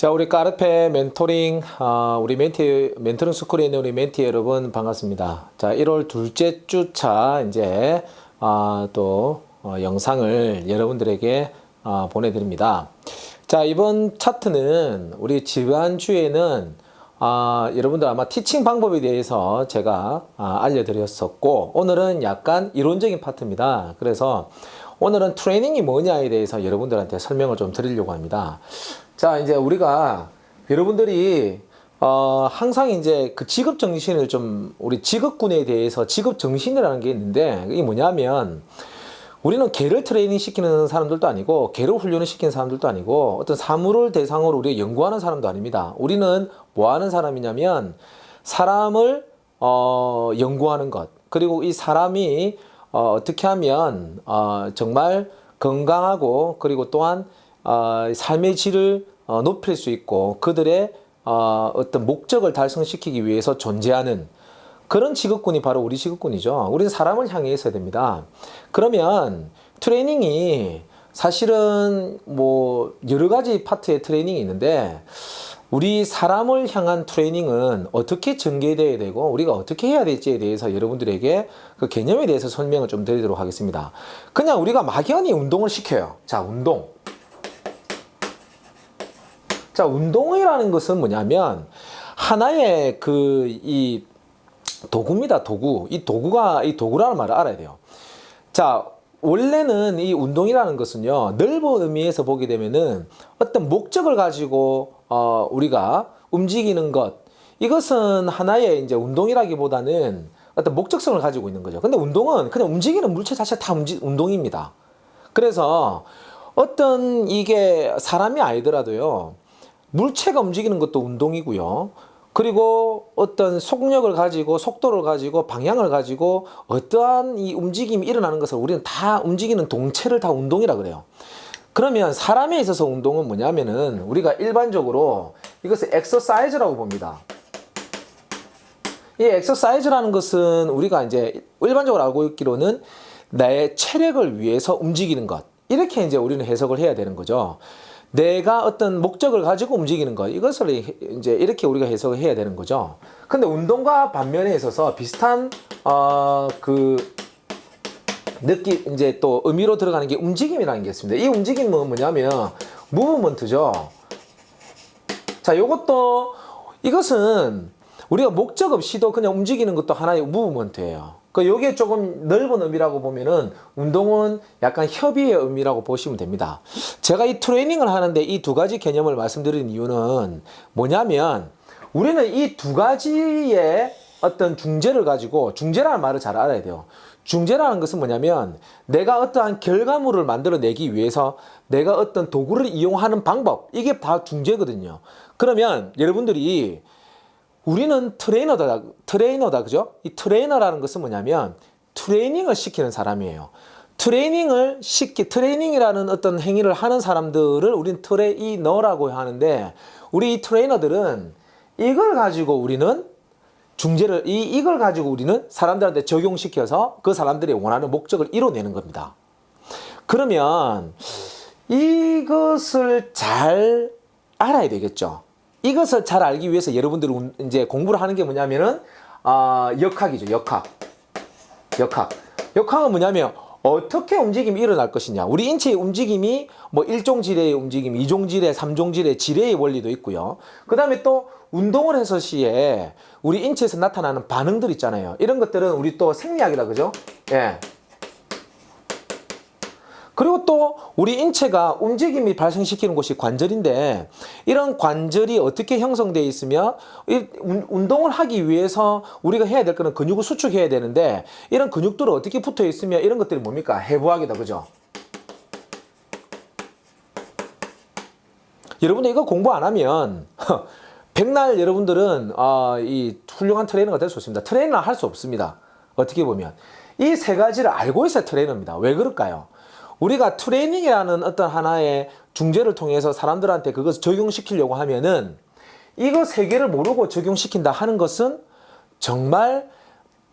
자, 우리 까르페 멘토링, 우리 멘토링 스쿨에 있는 우리 멘티 여러분 반갑습니다. 자, 1월 둘째 주차 이제, 영상을 여러분들에게, 보내드립니다. 자, 이번 차트는 우리 지난주에는, 여러분들 아마 티칭 방법에 대해서 제가, 알려드렸었고, 오늘은 약간 이론적인 파트입니다. 그래서 오늘은 트레이닝이 뭐냐에 대해서 여러분들한테 설명을 좀 드리려고 합니다. 자, 이제 우리가 여러분들이 항상 이제 그 직업 정신을 좀 우리 직업군에 대해서 직업 정신이라는 게 있는데 이게 뭐냐면 우리는 개를 트레이닝 시키는 사람들도 아니고 개를 훈련을 시키는 사람들도 아니고 어떤 사물을 대상으로 우리가 연구하는 사람도 아닙니다. 우리는 뭐 하는 사람이냐면 사람을 연구하는 것, 그리고 이 사람이 어떻게 하면 정말 건강하고 그리고 또한 삶의 질을 높일 수 있고 그들의 어떤 목적을 달성시키기 위해서 존재하는 그런 직업군이 바로 우리 직업군이죠. 우리는 사람을 향해 있어야 됩니다. 그러면 트레이닝이 사실은 뭐 여러 가지 파트의 트레이닝이 있는데 우리 사람을 향한 트레이닝은 어떻게 전개되어야 되고 우리가 어떻게 해야 될지에 대해서 여러분들에게 그 개념에 대해서 설명을 좀 드리도록 하겠습니다. 그냥 우리가 막연히 운동을 시켜요. 자, 운동. 자, 운동이라는 것은 뭐냐면 하나의 이 도구입니다. 도구. 이 도구라는 말을 알아야 돼요. 자, 원래는 이 운동이라는 것은요, 넓은 의미에서 보게 되면은 어떤 목적을 가지고 우리가 움직이는 것, 이것은 하나의 이제 운동이라기보다는 어떤 목적성을 가지고 있는 거죠. 근데 운동은 그냥 움직이는 물체 자체가 다 운동입니다. 그래서 어떤 이게 사람이 아니더라도요, 물체가 움직이는 것도 운동이고요. 그리고 어떤 속력을 가지고 속도를 가지고 방향을 가지고 어떠한 이 움직임이 일어나는 것을 우리는 다 움직이는 동체를 다 운동이라 그래요. 그러면 사람에 있어서 운동은 뭐냐면은 우리가 일반적으로 이것을 엑서사이즈라고 봅니다. 이 엑서사이즈라는 것은 우리가 이제 일반적으로 알고 있기로는 나의 체력을 위해서 움직이는 것, 이렇게 이제 우리는 해석을 해야 되는 거죠. 내가 어떤 목적을 가지고 움직이는 것, 이것을 이제 이렇게 우리가 해석을 해야 되는 거죠. 근데 운동과 반면에 있어서 비슷한 느낌, 이제 또 의미로 들어가는 게 움직임이라는 게 있습니다. 이 움직임은 뭐냐면 무브먼트죠. 자, 이것은 우리가 목적 없이도 그냥 움직이는 것도 하나의 무브먼트예요. 요게 조금 넓은 의미라고 보면은 운동은 약간 협의의 의미라고 보시면 됩니다. 제가 이 트레이닝을 하는데 이 두 가지 개념을 말씀드린 이유는 뭐냐면 우리는 이 두 가지의 어떤 중재를 가지고, 중재라는 말을 잘 알아야 돼요. 중재라는 것은 뭐냐면 내가 어떠한 결과물을 만들어내기 위해서 내가 어떤 도구를 이용하는 방법, 이게 다 중재거든요. 그러면 여러분들이 우리는 트레이너다, 그죠? 이 트레이너라는 것은 뭐냐면 트레이닝을 시키는 사람이에요. 트레이닝이라는 어떤 행위를 하는 사람들을 우리는 트레이너라고 하는데, 우리 이 트레이너들은 이걸 가지고 우리는 이걸 가지고 우리는 사람들한테 적용시켜서 그 사람들이 원하는 목적을 이뤄내는 겁니다. 그러면 이것을 잘 알아야 되겠죠. 이것을 잘 알기 위해서 여러분들이 이제 공부를 하는 게 뭐냐면은, 역학이죠. 역학은 뭐냐면, 어떻게 움직임이 일어날 것이냐. 우리 인체의 움직임이 뭐 1종 지뢰의 움직임, 2종 지뢰, 3종 지뢰, 지뢰의 원리도 있고요. 그 다음에 또 운동을 해서 시에 우리 인체에서 나타나는 반응들 있잖아요. 이런 것들은 우리 또 생리학이라 그죠? 예. 그리고 또 우리 인체가 움직임이 발생시키는 곳이 관절인데, 이런 관절이 어떻게 형성되어 있으며 운동을 하기 위해서 우리가 해야 될 거는 근육을 수축해야 되는데, 이런 근육들은 어떻게 붙어 있으며 이런 것들이 뭡니까? 해부학이다, 그죠? 여러분들 이거 공부 안 하면 백날 여러분들은 이 훌륭한 트레이너가 될 수 없습니다. 트레이너는 할 수 없습니다. 어떻게 보면 이 세 가지를 알고 있어야 트레이너입니다. 왜 그럴까요? 우리가 트레이닝이라는 어떤 하나의 중재를 통해서 사람들한테 그것을 적용시키려고 하면은 이거 세 개를 모르고 적용시킨다 하는 것은 정말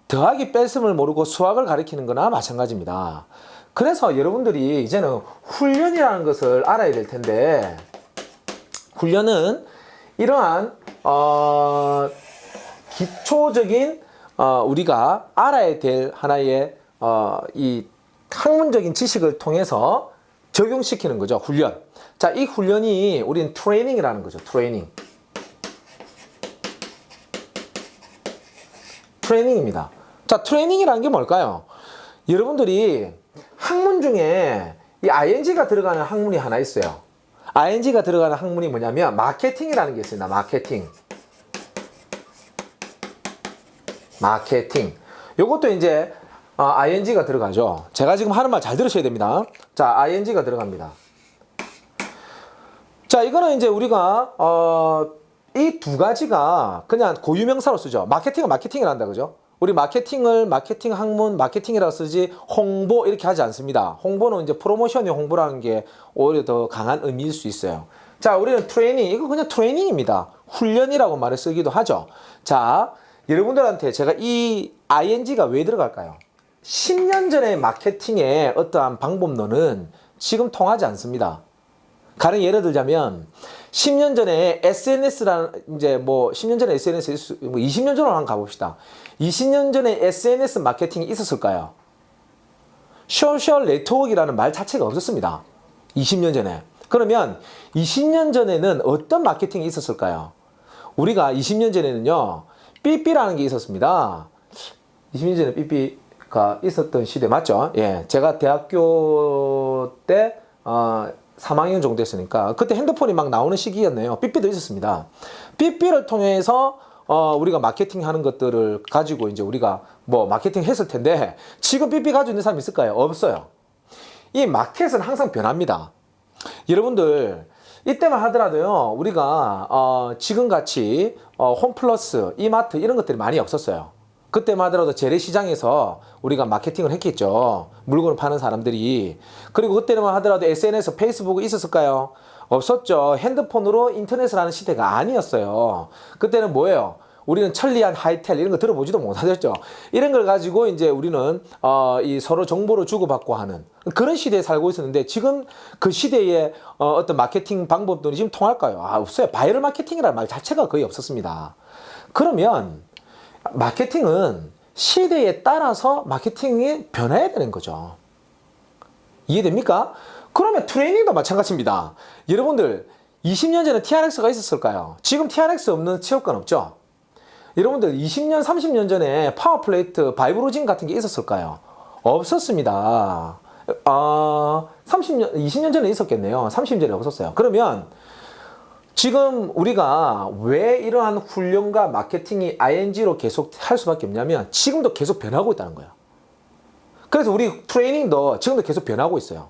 더하기 뺄셈을 모르고 수학을 가리키는 거나 마찬가지입니다. 그래서 여러분들이 이제는 훈련이라는 것을 알아야 될 텐데, 훈련은 이러한 기초적인 우리가 알아야 될 하나의 이 학문적인 지식을 통해서 적용시키는 거죠. 훈련. 자, 이 훈련이 우리는 트레이닝이라는 거죠. 트레이닝입니다. 자, 트레이닝이라는 게 뭘까요? 여러분들이 학문 중에 이 ing가 들어가는 학문이 하나 있어요. ing가 들어가는 학문이 뭐냐면 마케팅이라는 게 있습니다. 마케팅. 요것도 이제 ing가 들어가죠. 제가 지금 하는 말 잘 들으셔야 됩니다. 자, ing가 들어갑니다. 자, 이거는 이제 우리가 이 두 가지가 그냥 고유명사로 쓰죠. 마케팅은 마케팅을 한다, 그죠? 우리 마케팅을 마케팅 학문, 마케팅이라고 쓰지 홍보 이렇게 하지 않습니다. 홍보는 이제 프로모션의 홍보라는 게 오히려 더 강한 의미일 수 있어요. 자, 우리는 트레이닝, 이거 그냥 트레이닝입니다. 훈련이라고 말을 쓰기도 하죠. 자, 여러분들한테 제가 이 ing가 왜 들어갈까요? 10년 전의 마케팅의 어떠한 방법론은 지금 통하지 않습니다. 가령 예를 들자면 10년 전에 SNS라는 이제 뭐 10년 전에 SNS 20년 전으로 한번 가봅시다. 20년 전에 SNS 마케팅이 있었을까요? 소셜 네트워크라는 말 자체가 없었습니다. 20년 전에. 그러면 20년 전에는 어떤 마케팅이 있었을까요? 우리가 20년 전에는요. 삐삐라는 게 있었습니다. 20년 전에 삐삐가 있었던 시대 맞죠? 예. 제가 대학교 때 3학년 정도 했으니까 그때 핸드폰이 막 나오는 시기였네요. 삐삐도 있었습니다. 삐삐를 통해서 우리가 마케팅 하는 것들을 가지고 이제 우리가 뭐 마케팅 했을 텐데 지금 삐삐 가지고 있는 사람 있을까요? 없어요. 이 마켓은 항상 변합니다. 여러분들 이때만 하더라도요. 우리가 지금같이 홈플러스, 이마트 이런 것들이 많이 없었어요. 그때만 하더라도 재래시장에서 우리가 마케팅을 했겠죠. 물건을 파는 사람들이. 그리고 그때만 하더라도 SNS, 페이스북이 있었을까요? 없었죠. 핸드폰으로 인터넷을 하는 시대가 아니었어요. 그때는 뭐예요? 우리는 천리안, 하이텔 이런 거 들어보지도 못하셨죠. 이런 걸 가지고 이제 우리는 이 서로 정보를 주고받고 하는 그런 시대에 살고 있었는데 지금 그 시대의 어떤 마케팅 방법들이 지금 통할까요? 없어요. 바이럴 마케팅이라는 말 자체가 거의 없었습니다. 그러면 마케팅은 시대에 따라서 마케팅이 변해야 되는 거죠. 이해됩니까? 그러면 트레이닝도 마찬가지입니다. 여러분들 20년 전에 TRX가 있었을까요? 지금 TRX 없는 체육관 없죠? 여러분들 20년, 30년 전에 파워플레이트, 바이브로진 같은 게 있었을까요? 없었습니다. 20년 전에 있었겠네요. 30년 전에 없었어요. 그러면 지금 우리가 왜 이러한 훈련과 마케팅이 ing로 계속 할 수밖에 없냐면 지금도 계속 변하고 있다는 거예요. 그래서 우리 트레이닝도 지금도 계속 변하고 있어요.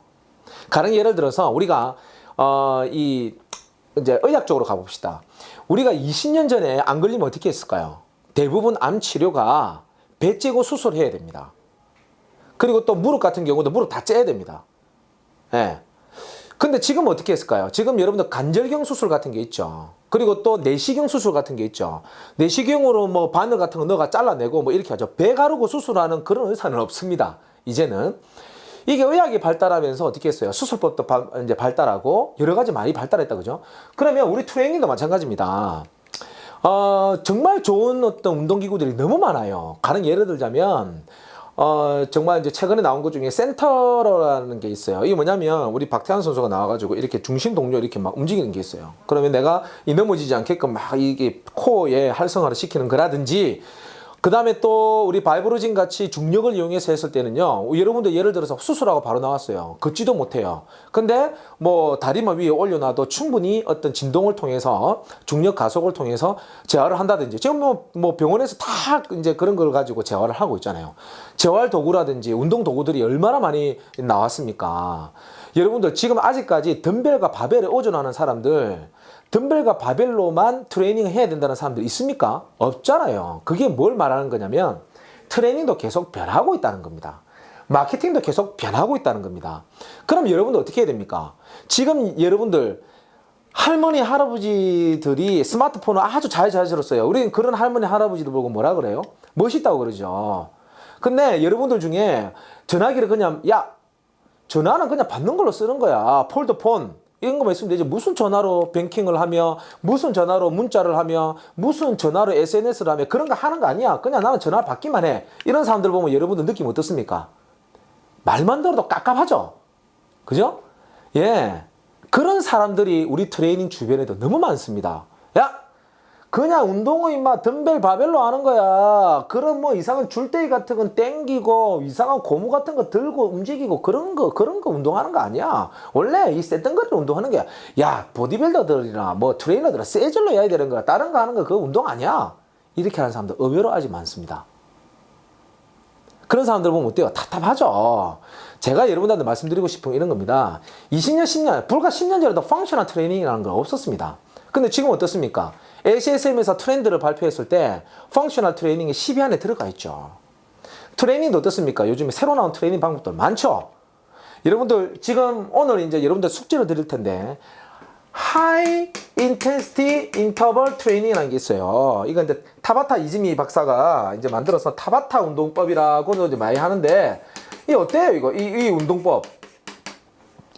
가령 예를 들어서 우리가 이제 의학적으로 가봅시다. 우리가 20년 전에 안 걸리면 어떻게 했을까요? 대부분 암 치료가 배 째고 수술해야 됩니다. 그리고 또 무릎 같은 경우도 무릎 다 째야 됩니다. 예. 근데 지금 어떻게 했을까요? 지금 여러분들 관절경 수술 같은 게 있죠. 그리고 또 내시경 수술 같은 게 있죠. 내시경으로 뭐 바늘 같은 거 너가 잘라내고 뭐 이렇게 하죠. 배 가르고 수술하는 그런 의사는 없습니다. 이제는. 이게 의학이 발달하면서 어떻게 했어요? 수술법도 이제 발달하고 여러 가지 많이 발달했다, 그죠? 그러면 우리 트레이닝도 마찬가지입니다. 정말 좋은 어떤 운동기구들이 너무 많아요. 가령 예를 들자면, 정말 이제 최근에 나온 것 중에 센터러라는 게 있어요. 이게 뭐냐면 우리 박태환 선수가 나와가지고 이렇게 중심 동료 이렇게 막 움직이는 게 있어요. 그러면 내가 이 넘어지지 않게끔 막 이게 코어에 활성화를 시키는 거라든지 그 다음에 또 우리 바이브로진 같이 중력을 이용해서 했을 때는요. 여러분들 예를 들어서 수술하고 바로 나왔어요. 걷지도 못해요. 근데 뭐 다리만 위에 올려놔도 충분히 어떤 진동을 통해서 중력 가속을 통해서 재활을 한다든지 지금 뭐 병원에서 다 이제 그런 걸 가지고 재활을 하고 있잖아요. 재활 도구라든지 운동 도구들이 얼마나 많이 나왔습니까? 여러분들 지금 아직까지 덤벨과 바벨에 오전하는 사람들 덤벨과 바벨로만 트레이닝을 해야 된다는 사람들 있습니까? 없잖아요. 그게 뭘 말하는 거냐면 트레이닝도 계속 변하고 있다는 겁니다. 마케팅도 계속 변하고 있다는 겁니다. 그럼 여러분들 어떻게 해야 됩니까? 지금 여러분들 할머니 할아버지들이 스마트폰을 아주 잘 들었어요. 우리는 그런 할머니 할아버지들 보고 뭐라 그래요? 멋있다고 그러죠. 근데 여러분들 중에 전화기를 그냥 전화는 그냥 받는 걸로 쓰는 거야. 폴더폰 이런 거만 있으면 되지. 무슨 전화로 뱅킹을 하며, 무슨 전화로 문자를 하며, 무슨 전화로 SNS를 하며, 그런 거 하는 거 아니야. 그냥 나는 전화 받기만 해. 이런 사람들 보면 여러분들 느낌 어떻습니까? 말만 들어도 깝깝하죠? 그죠? 예. 그런 사람들이 우리 트레이닝 주변에도 너무 많습니다. 야! 그냥 운동은 임마 덤벨 바벨로 하는 거야. 그런 뭐 이상한 줄대기 같은 건 땡기고 이상한 고무 같은 거 들고 움직이고 그런 거 운동하는 거 아니야. 원래 이 쎄덩거리를 운동하는 게 야, 보디빌더들이나 뭐 트레이너들은 쎄질러 해야 되는 거야. 다른 거 하는 거 그거 운동 아니야. 이렇게 하는 사람들 의외로 아직 많습니다. 그런 사람들 보면 어때요? 답답하죠. 제가 여러분들한테 말씀드리고 싶은 건 이런 겁니다. 20년, 10년, 불과 10년 전에도 펑셔널 트레이닝이라는 건 없었습니다. 근데 지금 어떻습니까? ACSM에서 트렌드를 발표했을 때 펑셔널 트레이닝이 10위 안에 들어가 있죠. 트레이닝도 어떻습니까? 요즘에 새로 나온 트레이닝 방법들 많죠? 여러분들 지금 오늘 이제 여러분들 숙제를 드릴 텐데 High Intensity Interval Training이라는 게 있어요. 이거 이제 타바타 이즈미 박사가 이제 만들어서 타바타 운동법이라고도 이제 많이 하는데 이 어때요? 이거 이 운동법.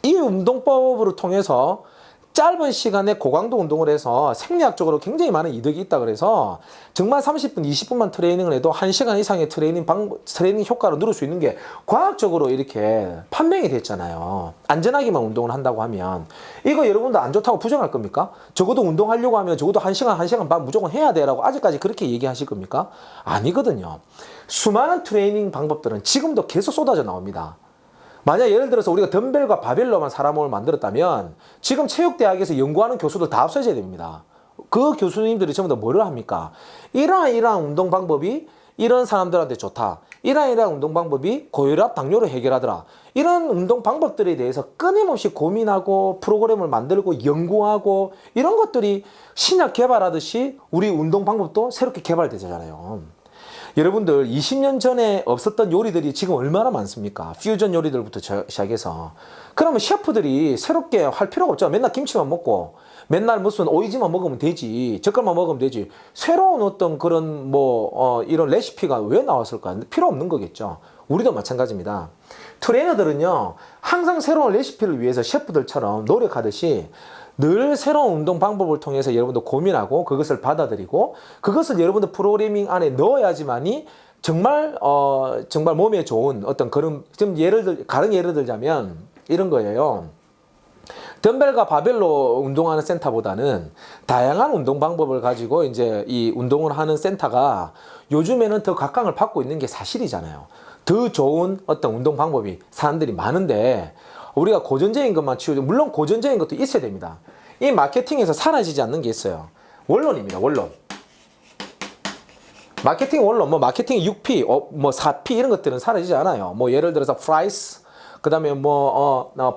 이 운동법으로 통해서 짧은 시간에 고강도 운동을 해서 생리학적으로 굉장히 많은 이득이 있다 그래서 정말 30분, 20분만 트레이닝을 해도 1시간 이상의 트레이닝 효과를 누릴 수 있는 게 과학적으로 이렇게 판명이 됐잖아요. 안전하게만 운동을 한다고 하면 이거 여러분들 안 좋다고 부정할 겁니까? 적어도 운동하려고 하면 적어도 1시간, 1시간 반 무조건 해야 돼라고 아직까지 그렇게 얘기하실 겁니까? 아니거든요. 수많은 트레이닝 방법들은 지금도 계속 쏟아져 나옵니다. 만약 예를 들어서 우리가 덤벨과 바벨로만 사람을 만들었다면 지금 체육대학에서 연구하는 교수들 다 없어져야 됩니다. 그 교수님들이 전부 다 뭐를 합니까? 이러한 운동 방법이 이런 사람들한테 좋다. 이러한 운동 방법이 고혈압, 당뇨를 해결하더라. 이런 운동 방법들에 대해서 끊임없이 고민하고 프로그램을 만들고 연구하고 이런 것들이 신약 개발하듯이 우리 운동 방법도 새롭게 개발되잖아요. 여러분들 20년 전에 없었던 요리들이 지금 얼마나 많습니까? 퓨전 요리들부터 시작해서. 그러면 셰프들이 새롭게 할 필요가 없잖아. 맨날 김치만 먹고 맨날 무슨 오이지만 먹으면 되지. 젓갈만 먹으면 되지. 새로운 어떤 그런 이런 레시피가 왜 나왔을까? 필요 없는 거겠죠. 우리도 마찬가지입니다. 트레이너들은요 항상 새로운 레시피를 위해서 셰프들처럼 노력하듯이 늘 새로운 운동 방법을 통해서 여러분들 고민하고 그것을 받아들이고 그것을 여러분들 프로그래밍 안에 넣어야지만이 정말 몸에 좋은 어떤 그런 좀 가령 예를 들자면 이런 거예요. 덤벨과 바벨로 운동하는 센터보다는 다양한 운동 방법을 가지고 이제 이 운동을 하는 센터가 요즘에는 더 각광을 받고 있는 게 사실이잖아요. 더 좋은 어떤 운동 방법이 사람들이 많은데 우리가 고전적인 것만 치우죠. 물론 고전적인 것도 있어야 됩니다. 이 마케팅에서 사라지지 않는 게 있어요. 원론입니다. 원론. 마케팅 원론, 마케팅 6P, 4P 이런 것들은 사라지지 않아요. 예를 들어서 price, 그 다음에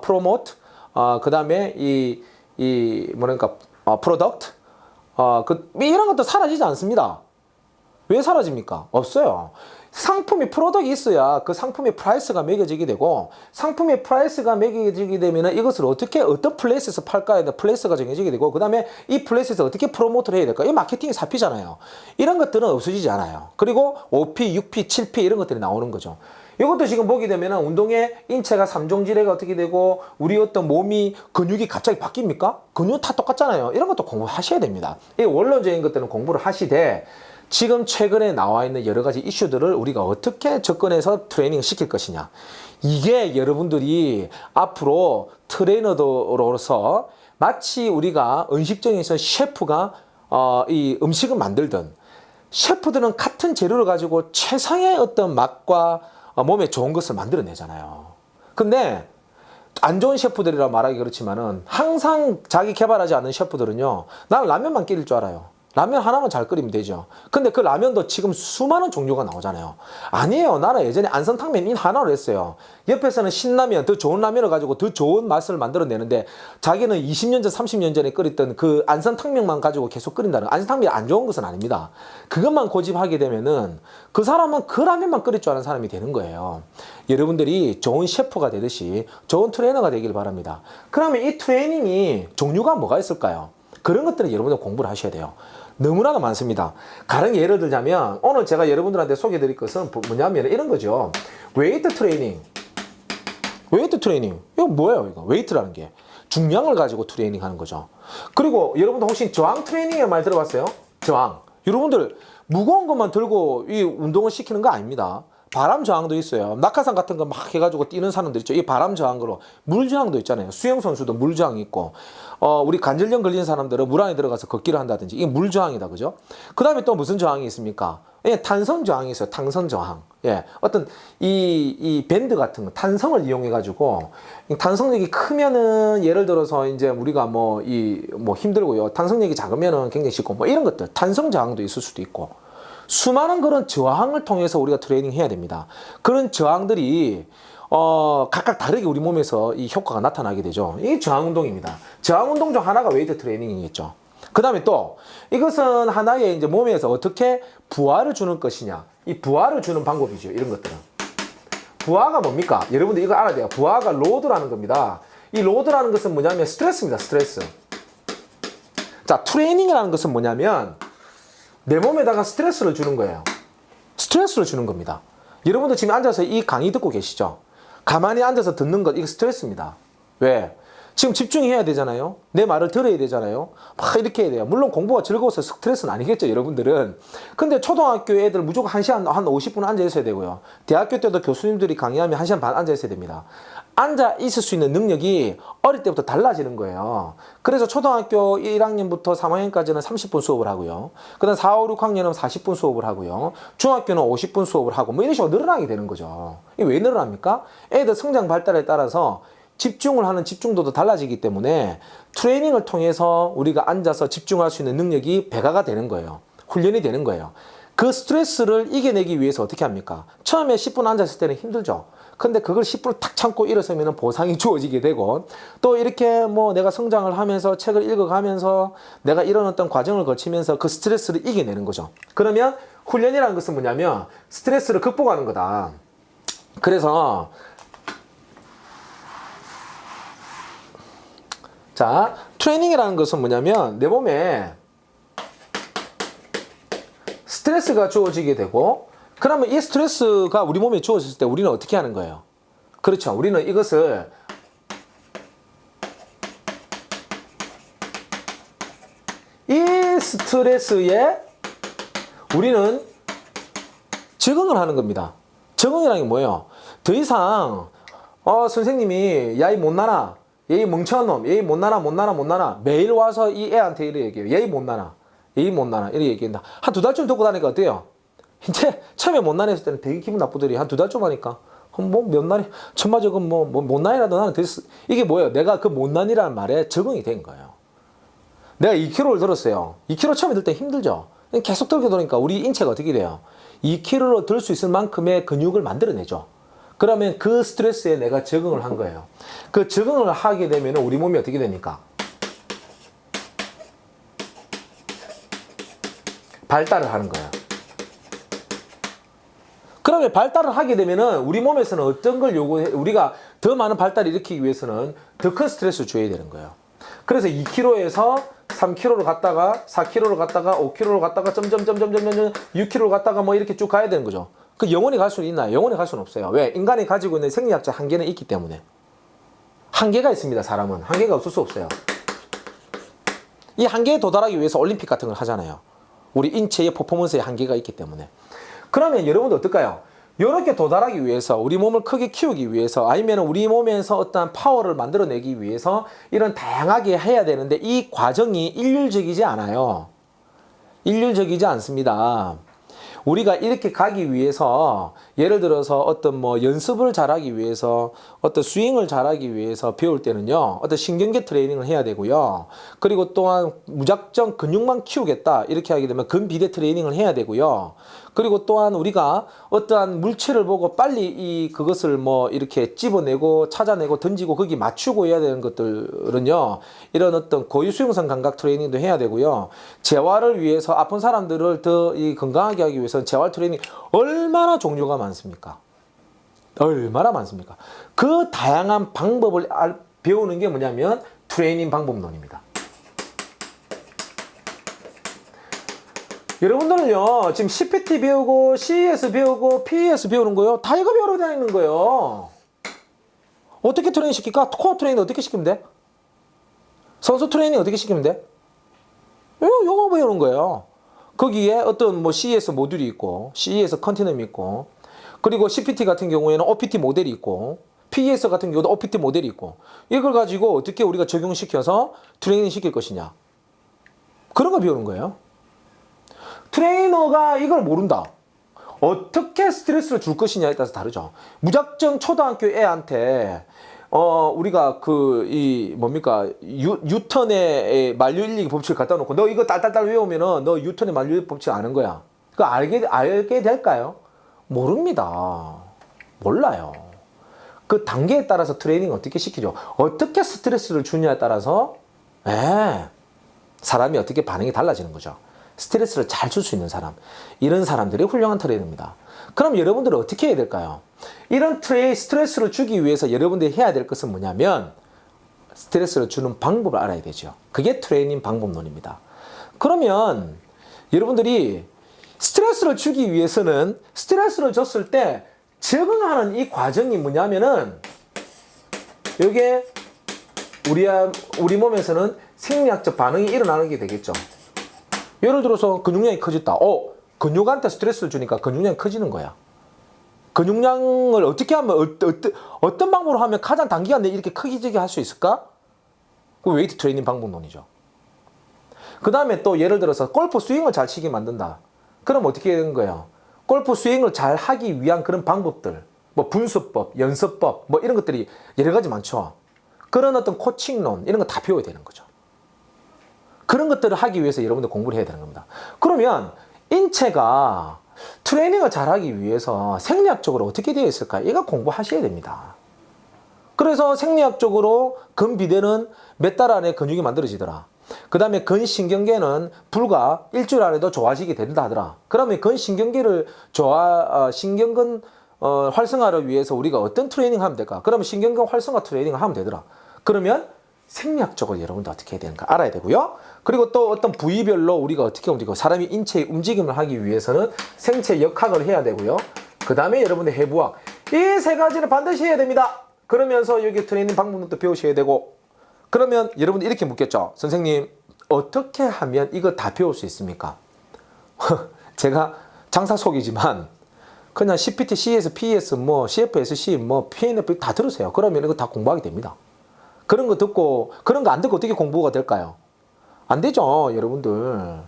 promote, 그 다음에 product, 이런 것도 사라지지 않습니다. 왜 사라집니까? 없어요. 상품이 프로덕이 있어야 그 상품의 프라이스가 매겨지게 되고 상품의 프라이스가 매겨지게 되면 이것을 어떤 플레이스에서 팔까에 대한 플레이스가 정해지게 되고 그 다음에 이 플레이스에서 어떻게 프로모트를 해야 될까? 이 마케팅이 4P잖아요. 이런 것들은 없어지지 않아요. 그리고 5P, 6P, 7P 이런 것들이 나오는 거죠. 이것도 지금 보게 되면 운동의 인체가 3종 지뢰가 어떻게 되고 우리 어떤 몸이 근육이 갑자기 바뀝니까? 근육 다 똑같잖아요. 이런 것도 공부하셔야 됩니다. 이 원론적인 것들은 공부를 하시되 지금 최근에 나와 있는 여러 가지 이슈들을 우리가 어떻게 접근해서 트레이닝을 시킬 것이냐. 이게 여러분들이 앞으로 트레이너로서 마치 우리가 음식점에서 셰프가 이 음식을 만들든 셰프들은 같은 재료를 가지고 최상의 어떤 맛과 몸에 좋은 것을 만들어내잖아요. 근데 안 좋은 셰프들이라 말하기 그렇지만은 항상 자기 개발하지 않는 셰프들은요. 나는 라면만 끓일 줄 알아요. 라면 하나만 잘 끓이면 되죠. 근데 그 라면도 지금 수많은 종류가 나오잖아요. 아니에요. 나는 예전에 안성탕면 하나로 했어요. 옆에서는 신라면, 더 좋은 라면을 가지고 더 좋은 맛을 만들어내는데 자기는 20년 전, 30년 전에 끓였던 그 안성탕면만 가지고 계속 끓인다는 안성탕면이 안 좋은 것은 아닙니다. 그것만 고집하게 되면은 그 사람은 그 라면만 끓일 줄 아는 사람이 되는 거예요. 여러분들이 좋은 셰프가 되듯이 좋은 트레이너가 되길 바랍니다. 그러면 이 트레이닝이 종류가 뭐가 있을까요? 그런 것들은 여러분들 공부를 하셔야 돼요. 너무나도 많습니다. 가령 예를 들자면 오늘 제가 여러분들한테 소개해 드릴 것은 뭐냐면 이런 거죠. 웨이트 트레이닝. 웨이트 트레이닝. 이거 뭐예요? 이거 웨이트라는 게. 중량을 가지고 트레이닝 하는 거죠. 그리고 여러분들 혹시 저항 트레이닝의 말 들어봤어요? 저항. 여러분들 무거운 것만 들고 이 운동을 시키는 거 아닙니다. 바람 저항도 있어요. 낙하산 같은 거 막 해가지고 뛰는 사람들 있죠. 이 바람 저항으로 물 저항도 있잖아요. 수영 선수도 물 저항이 있고, 우리 관절염 걸린 사람들은 물 안에 들어가서 걷기를 한다든지 이게 물 저항이다, 그죠? 그 다음에 또 무슨 저항이 있습니까? 예, 탄성 저항이 있어요. 탄성 저항. 예, 어떤 이 밴드 같은 거 탄성을 이용해 가지고 탄성력이 크면은 예를 들어서 이제 우리가 뭐 힘들고요. 탄성력이 작으면은 굉장히 쉽고 뭐 이런 것들 탄성 저항도 있을 수도 있고. 수많은 그런 저항을 통해서 우리가 트레이닝 해야 됩니다. 그런 저항들이 각각 다르게 우리 몸에서 이 효과가 나타나게 되죠. 이게 저항 운동입니다. 저항 운동 중 하나가 웨이트 트레이닝이겠죠. 그 다음에 또 이것은 하나의 이제 몸에서 어떻게 부하를 주는 것이냐, 이 부하를 주는 방법이죠. 이런 것들은 부하가 뭡니까? 여러분들 이거 알아야 돼요. 부하가 로드라는 겁니다. 이 로드라는 것은 뭐냐면 스트레스입니다. 스트레스. 자, 트레이닝이라는 것은 뭐냐면 내 몸에다가 스트레스를 주는 거예요. 스트레스를 주는 겁니다. 여러분들 지금 앉아서 이 강의 듣고 계시죠? 가만히 앉아서 듣는 것, 이거 스트레스입니다. 왜? 지금 집중해야 되잖아요. 내 말을 들어야 되잖아요. 막 이렇게 해야 돼요. 물론 공부가 즐거워서 스트레스는 아니겠죠, 여러분들은. 근데 초등학교 애들 무조건 1시간 한 50분 앉아 있어야 되고요. 대학교 때도 교수님들이 강의하면 1시간 반 앉아 있어야 됩니다. 앉아 있을 수 있는 능력이 어릴 때부터 달라지는 거예요. 그래서 초등학교 1학년부터 3학년까지는 30분 수업을 하고요. 그 다음 4, 5, 6학년은 40분 수업을 하고요. 중학교는 50분 수업을 하고 뭐 이런 식으로 늘어나게 되는 거죠. 이게 왜 늘어납니까? 애들 성장 발달에 따라서 집중을 하는 집중도도 달라지기 때문에 트레이닝을 통해서 우리가 앉아서 집중할 수 있는 능력이 배가가 되는 거예요. 훈련이 되는 거예요. 그 스트레스를 이겨내기 위해서 어떻게 합니까? 처음에 10분 앉았을 때는 힘들죠. 근데 그걸 10분을 탁 참고 일어서면 보상이 주어지게 되고, 또 이렇게 뭐 내가 성장을 하면서 책을 읽어가면서 내가 이런 어떤 과정을 거치면서 그 스트레스를 이겨내는 거죠. 그러면 훈련이라는 것은 뭐냐면 스트레스를 극복하는 거다. 그래서 자, 트레이닝이라는 것은 뭐냐면 내 몸에 스트레스가 주어지게 되고, 그러면 이 스트레스가 우리 몸에 주어졌을 때 우리는 어떻게 하는 거예요? 그렇죠. 우리는 이것을 이 스트레스에 우리는 적응을 하는 겁니다. 적응이라는 게 뭐예요? 더 이상 선생님이 야 이 못나나, 얘 멍청한 놈, 얘 못나나 매일 와서 이 애한테 이렇게 얘기해요. 얘 못나나, 얘 못나나 이렇게 얘기한다. 한 2달쯤 듣고 다니까 어때요? 이제 처음에 못난이 했을 때는 되게 기분 나쁘더니 한 2달쯤 하니까 뭐 몇 날이 천마적은 뭐 못난이라도 나는 됐어. 이게 뭐예요? 내가 그 못난이라는 말에 적응이 된 거예요. 내가 2kg를 들었어요. 2kg 처음에 들 때 힘들죠. 계속 들게 되니까 우리 인체가 어떻게 돼요? 2kg로 들 수 있을 만큼의 근육을 만들어내죠. 그러면 그 스트레스에 내가 적응을 한 거예요. 그 적응을 하게 되면 우리 몸이 어떻게 됩니까? 발달을 하는 거예요. 그러면 발달을 하게 되면은 우리 몸에서는 어떤 걸 요구해, 우리가 더 많은 발달을 일으키기 위해서는 더 큰 스트레스를 줘야 되는 거예요. 그래서 2kg에서 3kg로 갔다가 4kg로 갔다가 5kg로 갔다가 점점 6kg로 갔다가 뭐 이렇게 쭉 가야 되는 거죠. 그 영원히 갈 수는 있나요? 영원히 갈 수는 없어요. 왜? 인간이 가지고 있는 생리학적 한계는 있기 때문에. 한계가 있습니다. 사람은. 한계가 없을 수 없어요. 이 한계에 도달하기 위해서 올림픽 같은 걸 하잖아요. 우리 인체의 퍼포먼스에 한계가 있기 때문에. 그러면 여러분들 어떨까요? 이렇게 도달하기 위해서, 우리 몸을 크게 키우기 위해서, 아니면 우리 몸에서 어떠한 파워를 만들어내기 위해서 이런 다양하게 해야 되는데 이 과정이 일률적이지 않아요. 일률적이지 않습니다. 우리가 이렇게 가기 위해서, 예를 들어서 어떤 뭐 연습을 잘하기 위해서, 어떤 스윙을 잘하기 위해서 배울 때는요, 어떤 신경계 트레이닝을 해야 되고요. 그리고 또한 무작정 근육만 키우겠다 이렇게 하게 되면 근비대 트레이닝을 해야 되고요. 그리고 또한 우리가 어떠한 물체를 보고 빨리 그것을 뭐 이렇게 집어내고 찾아내고 던지고 거기 맞추고 해야 되는 것들은요, 이런 어떤 고유 수용성 감각 트레이닝도 해야 되고요. 재활을 위해서 아픈 사람들을 더 건강하게 하기 위해서는 재활 트레이닝 얼마나 종류가 많습니까? 얼마나 많습니까? 그 다양한 방법을 배우는 게 뭐냐면 트레이닝 방법론입니다. 여러분들은요, 지금 CPT 배우고, CES 배우고, PES 배우는 거요. 다 이거 배우러 다니는 거예요. 어떻게 트레이닝 시킬까? 코어 트레이닝 어떻게 시키면 돼? 선수 트레이닝 어떻게 시키면 돼? 요거 배우는 거예요. 거기에 어떤 뭐 CES 모듈이 있고, CES 컨티넘이 있고, 그리고 CPT 같은 경우에는 OPT 모델이 있고, PES 같은 경우도 OPT 모델이 있고, 이걸 가지고 어떻게 우리가 적용시켜서 트레이닝 시킬 것이냐. 그런 거 배우는 거예요. 트레이너가 이걸 모른다. 어떻게 스트레스를 줄 것이냐에 따라서 다르죠. 무작정 초등학교 애한테 우리가 유턴의 만류 인리기 법칙을 갖다 놓고 너 이거 딸딸딸 외우면은 너 유턴의 만류 법칙 아는 거야. 그거 알게 될까요? 모릅니다. 몰라요. 그 단계에 따라서 트레이닝 어떻게 시키죠? 어떻게 스트레스를 주냐에 따라서 사람이 어떻게 반응이 달라지는 거죠. 스트레스를 잘 줄 수 있는 사람, 이런 사람들이 훌륭한 트레이너입니다. 그럼 여러분들은 어떻게 해야 될까요? 이런 스트레스를 주기 위해서 여러분들이 해야 될 것은 뭐냐면 스트레스를 주는 방법을 알아야 되죠. 그게 트레이닝 방법론입니다. 그러면 여러분들이 스트레스를 주기 위해서는 스트레스를 줬을 때 적응하는 이 과정이 뭐냐면은 이게 우리 몸에서는 생리학적 반응이 일어나는 게 되겠죠. 예를 들어서 근육량이 커졌다. 근육한테 스트레스를 주니까 근육량이 커지는 거야. 근육량을 어떻게 하면 어떤 방법으로 하면 가장 단기간 내에 이렇게 크게 할 수 있을까? 그 웨이트 트레이닝 방법론이죠. 그 다음에 또 예를 들어서 골프 스윙을 잘 치게 만든다. 그럼 어떻게 되는 거예요? 골프 스윙을 잘 하기 위한 그런 방법들, 뭐 분수법, 연습법, 뭐 이런 것들이 여러 가지 많죠. 그런 어떤 코칭론 이런 거 다 배워야 되는 거죠. 그런 것들을 하기 위해서 여러분들 공부를 해야 되는 겁니다. 그러면 인체가 트레이닝을 잘하기 위해서 생리학적으로 어떻게 되어 있을까? 이거 공부하셔야 됩니다. 그래서 생리학적으로 근비대는 몇 달 안에 근육이 만들어지더라. 그 다음에 근신경계는 불과 일주일 안에도 좋아지게 된다 하더라. 그러면 근신경계를 신경근 활성화를 위해서 우리가 어떤 트레이닝 하면 될까? 그러면 신경근 활성화 트레이닝을 하면 되더라. 그러면 생리학적으로 여러분들 어떻게 해야 되는가 알아야 되고요. 그리고 또 어떤 부위별로 우리가 어떻게 움직이고 사람이 인체의 움직임을 하기 위해서는 생체 역학을 해야 되고요. 그 다음에 여러분의 해부학 이 세 가지를 반드시 해야 됩니다. 그러면서 여기 트레이닝 방법도 배우셔야 되고 그러면 여러분들 이렇게 묻겠죠. 선생님 어떻게 하면 이거 다 배울 수 있습니까? 제가 장사 속이지만 그냥 CPT, CS, PES, 뭐 CFSC, 뭐 PNF 다 들으세요. 그러면 이거 다 공부하게 됩니다. 그런 거 듣고 그런 거 안 듣고 어떻게 공부가 될까요? 안 되죠, 여러분들.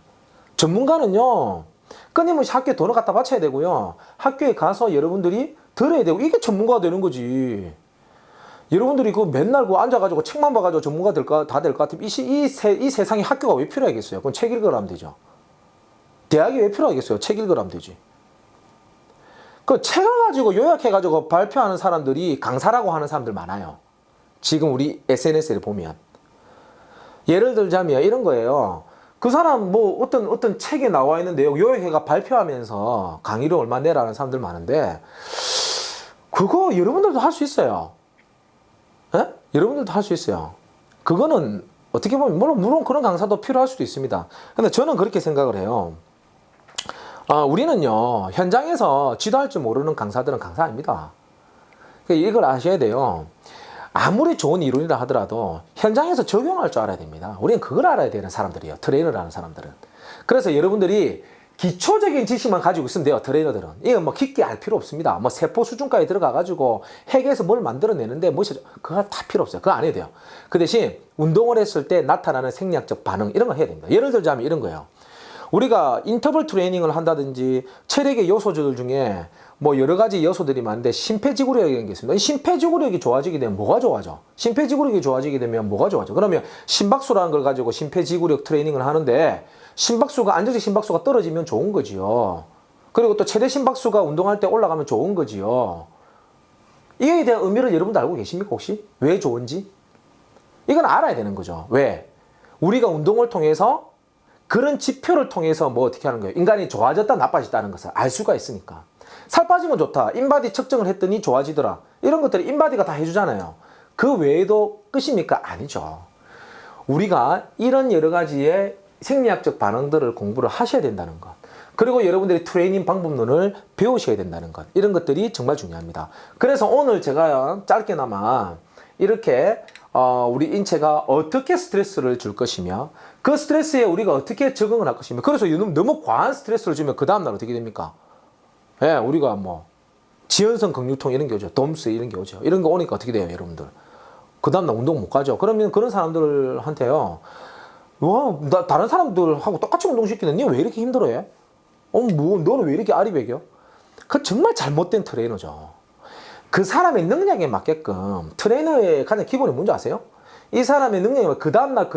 전문가는요, 끊임없이 학교에 돈을 갖다 바쳐야 되고요. 학교에 가서 여러분들이 들어야 되고 이게 전문가가 되는 거지. 여러분들이 그 맨날 그 앉아가지고 책만 봐가지고 전문가 다 될 것 같으면 이 세상에 학교가 왜 필요하겠어요? 그럼 책 읽으라 하면 되죠. 대학이 왜 필요하겠어요? 책 읽으라 하면 되지. 그 책을 가지고 요약해가지고 발표하는 사람들이 강사라고 하는 사람들 많아요. 지금 우리 SNS를 보면. 예를 들자면 이런 거예요. 그 사람 뭐 어떤 책에 나와 있는 내용 요약해가 발표하면서 강의를 얼마 내라는 사람들 많은데 그거 여러분들도 할 수 있어요. 에? 여러분들도 할 수 있어요. 그거는 어떻게 보면 물론 그런 강사도 필요할 수도 있습니다. 근데 저는 그렇게 생각을 해요. 우리는요 현장에서 지도할 줄 모르는 강사들은 강사 아닙니다. 이걸 아셔야 돼요. 아무리 좋은 이론이라 하더라도 현장에서 적용할 줄 알아야 됩니다. 우리는 그걸 알아야 되는 사람들이에요. 트레이너라는 사람들은. 그래서 여러분들이 기초적인 지식만 가지고 있으면 돼요. 트레이너들은. 이거 뭐 깊게 알 필요 없습니다. 뭐 세포 수준까지 들어가가지고 핵에서 뭘 만들어내는데 그거 다 필요 없어요. 그거 안 해도 돼요. 그 대신 운동을 했을 때 나타나는 생리학적 반응 이런 거 해야 됩니다. 예를 들자면 이런 거예요. 우리가 인터벌 트레이닝을 한다든지 체력의 요소들 중에 뭐 여러 가지 요소들이 많은데 심폐지구력이라는 게 있습니다. 이 심폐지구력이 좋아지게 되면 뭐가 좋아져? 심폐지구력이 좋아지게 되면 뭐가 좋아져? 그러면 심박수라는 걸 가지고 심폐지구력 트레이닝을 하는데 안정적 심박수가 떨어지면 좋은 거지요. 그리고 또 최대 심박수가 운동할 때 올라가면 좋은 거지요. 이에 대한 의미를 여러분도 알고 계십니까 혹시? 왜 좋은지? 이건 알아야 되는 거죠. 왜? 우리가 운동을 통해서 그런 지표를 통해서 뭐 어떻게 하는 거예요? 인간이 좋아졌다 나빠졌다는 것을 알 수가 있으니까. 살 빠지면 좋다. 인바디 측정을 했더니 좋아지더라. 이런 것들이 인바디가 다 해주잖아요. 그 외에도 끝입니까? 아니죠. 우리가 이런 여러 가지의 생리학적 반응들을 공부를 하셔야 된다는 것. 그리고 여러분들이 트레이닝 방법론을 배우셔야 된다는 것. 이런 것들이 정말 중요합니다. 그래서 오늘 제가 짧게나마 이렇게 우리 인체가 어떻게 스트레스를 줄 것이며 그 스트레스에 우리가 어떻게 적응을 할 것이며 그래서 너무 과한 스트레스를 주면 그 다음날 어떻게 됩니까? 예, 우리가 뭐 지연성 근육통 이런 게 오죠. 돔스 이런 게 오죠. 이런 거 오니까 어떻게 돼요, 여러분들? 그 다음날 운동 못 가죠. 그러면 그런 사람들한테요. 와, 다른 사람들하고 똑같이 운동시키는 니 왜 이렇게 힘들어해? 뭐 너는 왜 이렇게 아리백이야? 그 정말 잘못된 트레이너죠. 그 사람의 능력에 맞게끔 트레이너의 가장 기본이 뭔지 아세요? 이 사람의 능력이 그 다음날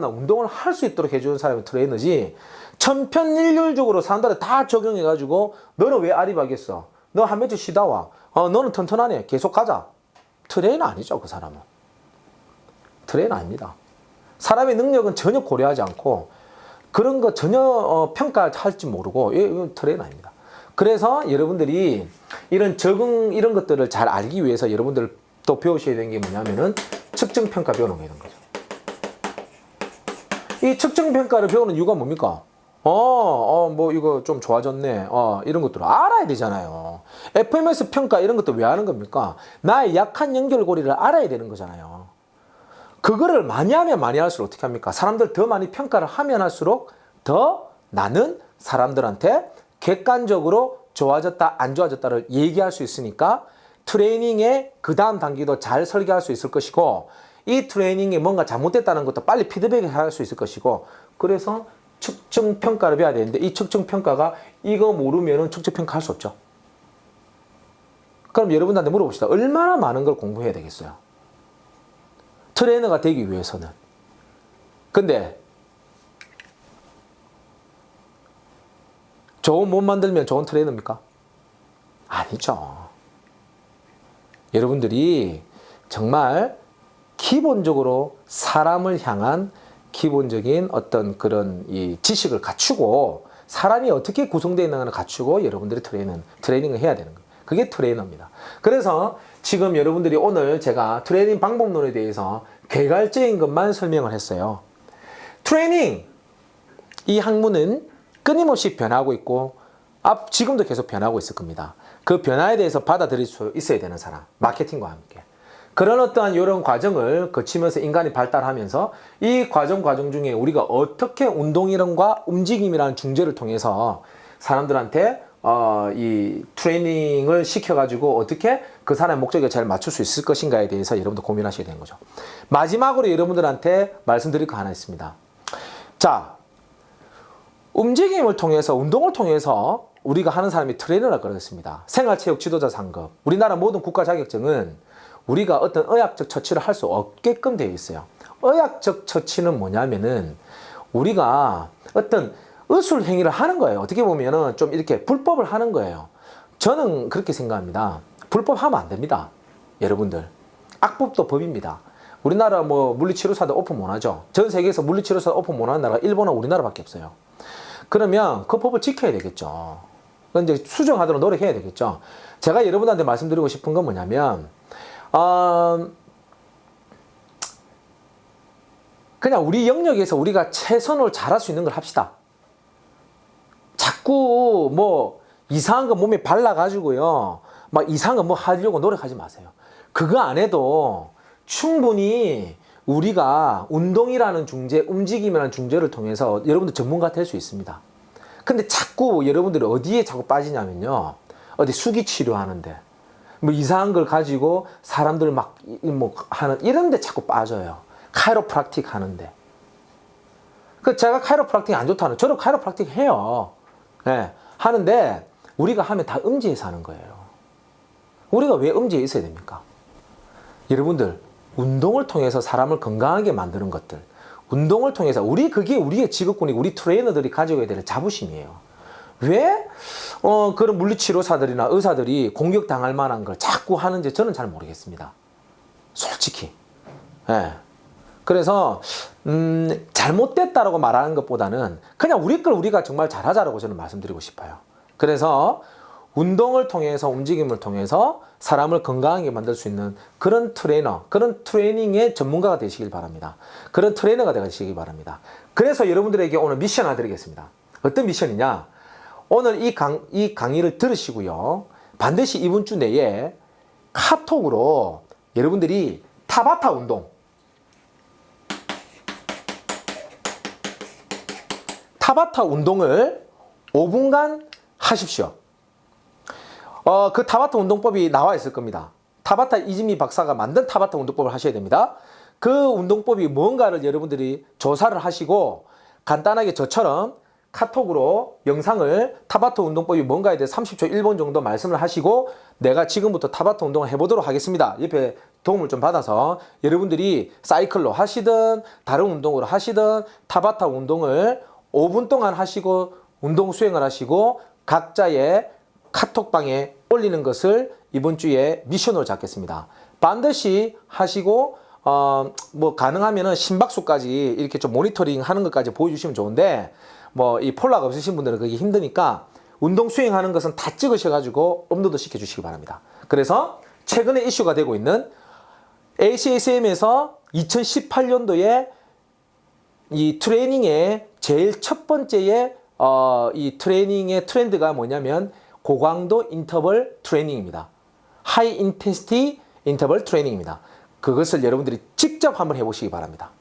운동을 할 수 있도록 해주는 사람이 트레이너지 천편일률적으로 사람들한테 다 적용해가지고 너는 왜 아리바겠어? 너 한 며칠 쉬다 와. 너는 튼튼하네. 계속 가자. 트레이너 아니죠, 그 사람은. 트레이너 아닙니다. 사람의 능력은 전혀 고려하지 않고 그런 거 전혀 평가할지 모르고 이건 트레이너 아닙니다. 그래서 여러분들이 이런 적응 이런 것들을 잘 알기 위해서 여러분들 또 배우셔야 되는 게 뭐냐면은 측정평가 배우는 게 있는 거죠. 이 측정평가를 배우는 이유가 뭡니까? 뭐 이거 좀 좋아졌네. 이런 것들을 알아야 되잖아요. FMS 평가 이런 것도 왜 하는 겁니까? 나의 약한 연결고리를 알아야 되는 거잖아요. 그거를 많이 하면 많이 할수록 어떻게 합니까? 사람들 더 많이 평가를 하면 할수록 더 나는 사람들한테 객관적으로 좋아졌다 안 좋아졌다를 얘기할 수 있으니까 트레이닝의 그 다음 단계도 잘 설계할 수 있을 것이고 이 트레이닝이 뭔가 잘못됐다는 것도 빨리 피드백을 할 수 있을 것이고 그래서 측정평가를 배워야 되는데 이 측정평가가 이거 모르면 측정평가 할 수 없죠. 그럼 여러분들한테 물어봅시다. 얼마나 많은 걸 공부해야 되겠어요? 트레이너가 되기 위해서는. 근데 좋은 몸 만들면 좋은 트레이너입니까? 아니죠. 여러분들이 정말 기본적으로 사람을 향한 기본적인 어떤 그런 이 지식을 갖추고 사람이 어떻게 구성되어 있는가를 갖추고 여러분들이 트레이닝을 해야 되는 거예요. 그게 트레이너입니다. 그래서 지금 여러분들이 오늘 제가 트레이닝 방법론에 대해서 개괄적인 것만 설명을 했어요. 트레이닝 이 학문은 끊임없이 변하고 있고 지금도 계속 변하고 있을 겁니다. 그 변화에 대해서 받아들일 수 있어야 되는 사람, 마케팅과 함께. 그런 어떠한 이런 과정을 거치면서 인간이 발달하면서 이 과정 중에 우리가 어떻게 운동이론과 움직임이라는 중재를 통해서 사람들한테 이 트레이닝을 시켜가지고 어떻게 그 사람의 목적에 잘 맞출 수 있을 것인가에 대해서 여러분들 고민하셔야 되는 거죠. 마지막으로 여러분들한테 말씀드릴 거 하나 있습니다. 자, 움직임을 통해서 운동을 통해서 우리가 하는 사람이 트레이너라고 그러겠습니다. 생활체육 지도자 상급. 우리나라 모든 국가 자격증은 우리가 어떤 의학적 처치를 할 수 없게끔 되어 있어요. 의학적 처치는 뭐냐면은 우리가 어떤 의술 행위를 하는 거예요. 어떻게 보면은 좀 이렇게 불법을 하는 거예요. 저는 그렇게 생각합니다. 불법하면 안 됩니다. 여러분들. 악법도 법입니다. 우리나라 뭐 물리치료사들 오픈 못 하죠. 전 세계에서 물리치료사 오픈 못 하는 나라가 일본하고 우리나라밖에 없어요. 그러면 그 법을 지켜야 되겠죠. 이제 수정하도록 노력해야 되겠죠. 제가 여러분한테 말씀드리고 싶은 건 뭐냐면 그냥 우리 영역에서 우리가 최선을 잘할 수 있는 걸 합시다. 자꾸 뭐 이상한 거 몸에 발라가지고요. 막 이상한 거 뭐 하려고 노력하지 마세요. 그거 안 해도 충분히 우리가 운동이라는 중재, 움직임이라는 중재를 통해서 여러분들 전문가 될 수 있습니다. 근데 자꾸 여러분들이 어디에 자꾸 빠지냐면요. 어디 수기 치료하는데 뭐 이상한 걸 가지고 사람들 막 뭐 하는 이런 데 자꾸 빠져요. 카이로프락틱 하는데. 그 제가 카이로프락틱 안 좋다는 저도 카이로프락틱 해요. 네, 하는데 우리가 하면 다 음지에서 하는 거예요. 우리가 왜 음지에 있어야 됩니까? 여러분들 운동을 통해서 사람을 건강하게 만드는 것들 운동을 통해서 그게 우리의 직업군이고 우리 트레이너들이 가져야 될 자부심이에요. 왜 그런 물리치료사들이나 의사들이 공격당할 만한 걸 자꾸 하는지 저는 잘 모르겠습니다. 솔직히. 네. 그래서 잘못됐다라고 말하는 것보다는 그냥 우리 걸 우리가 정말 잘하자라고 저는 말씀드리고 싶어요. 그래서 운동을 통해서 움직임을 통해서 사람을 건강하게 만들 수 있는 그런 트레이너, 그런 트레이닝의 전문가가 되시길 바랍니다. 그런 트레이너가 되시길 바랍니다. 그래서 여러분들에게 오늘 미션 하나 드리겠습니다. 어떤 미션이냐? 오늘 이 강의를 들으시고요. 반드시 이번 주 내에 카톡으로 여러분들이 타바타 운동, 타바타 운동을 5분간 하십시오. 그 타바타 운동법이 나와 있을 겁니다. 타바타 이진미 박사가 만든 타바타 운동법을 하셔야 됩니다. 그 운동법이 뭔가를 여러분들이 조사를 하시고 간단하게 저처럼 카톡으로 영상을 타바타 운동법이 뭔가에 대해 30초 1분 정도 말씀을 하시고 내가 지금부터 타바타 운동을 해보도록 하겠습니다. 옆에 도움을 좀 받아서 여러분들이 사이클로 하시든 다른 운동으로 하시든 타바타 운동을 5분 동안 하시고 운동 수행을 하시고 각자의 카톡방에 올리는 것을 이번 주에 미션으로 잡겠습니다. 반드시 하시고 뭐 가능하면은 심박수까지 이렇게 좀 모니터링 하는 것까지 보여주시면 좋은데 뭐 이 폴라가 없으신 분들은 그게 힘드니까 운동 수행하는 것은 다 찍으셔가지고 업로드 시켜주시기 바랍니다. 그래서 최근에 이슈가 되고 있는 ACSM에서 2018년도에 이 트레이닝의 제일 첫 번째의 이 트레이닝의 트렌드가 뭐냐면 고강도 인터벌 트레이닝입니다. 하이 인텐시티 인터벌 트레이닝입니다. 그것을 여러분들이 직접 한번 해보시기 바랍니다.